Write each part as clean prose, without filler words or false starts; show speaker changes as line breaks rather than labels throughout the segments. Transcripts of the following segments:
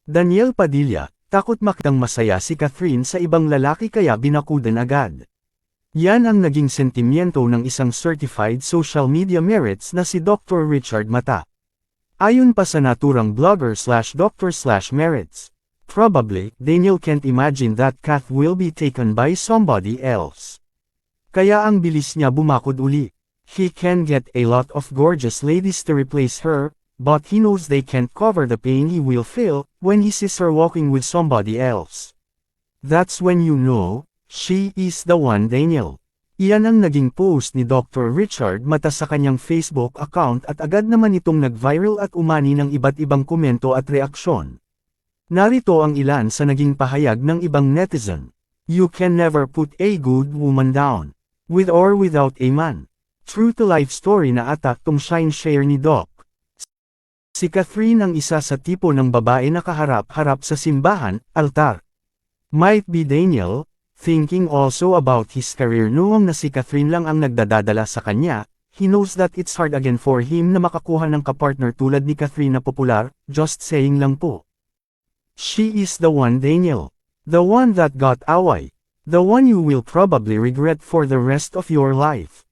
Daniel Padilla, takot makitang masaya si Catherine sa ibang lalaki kaya binakudan agad. Yan ang naging sentimiento ng isang certified social media merits na si Dr. Richard Mata. Ayon pa sa naturang blogger/doctor/merits, probably, Daniel can't imagine that Kath will be taken by somebody else. Kaya ang bilis niya bumakod uli. He can get a lot of gorgeous ladies to replace her, but he knows they can't cover the pain he will feel when he sees her walking with somebody else. That's when you know, she is the one. Daniel. Iyan ang naging post ni Dr. Richard Mata sa kanyang Facebook account at agad naman itong nag-viral at umani ng iba't ibang komento at reaksyon. Narito ang ilan sa naging pahayag ng ibang netizen. You can never put a good woman down. With or without a man. True to life story na ata tong share ni Doc. Si Catherine ang isa sa tipo ng babae na kaharap-harap sa simbahan, altar. Might be Daniel, thinking also about his career noong na si Catherine lang ang nagdadadala sa kanya, he knows that it's hard again for him na makakuha ng kapartner tulad ni Catherine na popular, just saying lang po. She is the one. Daniel. The one that got away. The one you will probably regret for the rest of your life.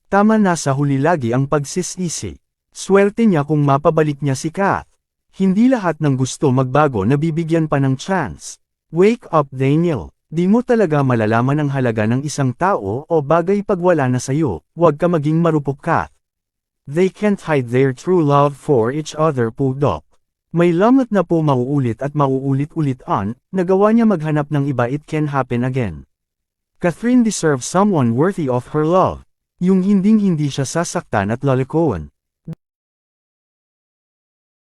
Tama na sa huli lagi ang pagsisisi. Swerte niya kung mapabalik niya si Kath. Hindi lahat ng gusto magbago na bibigyan pa ng chance. Wake up. Daniel. Di mo talaga malalaman ang halaga ng isang tao o bagay pag wala na sayo, huwag ka maging marupok. Kath. They can't hide their true love for each other po. Doc. May lamot na po mauulit at mauulit-ulit nagawa niya maghanap ng iba. It can happen again. Catherine deserves someone worthy of her love. Yung hinding-hindi siya sasaktan at lalikoan.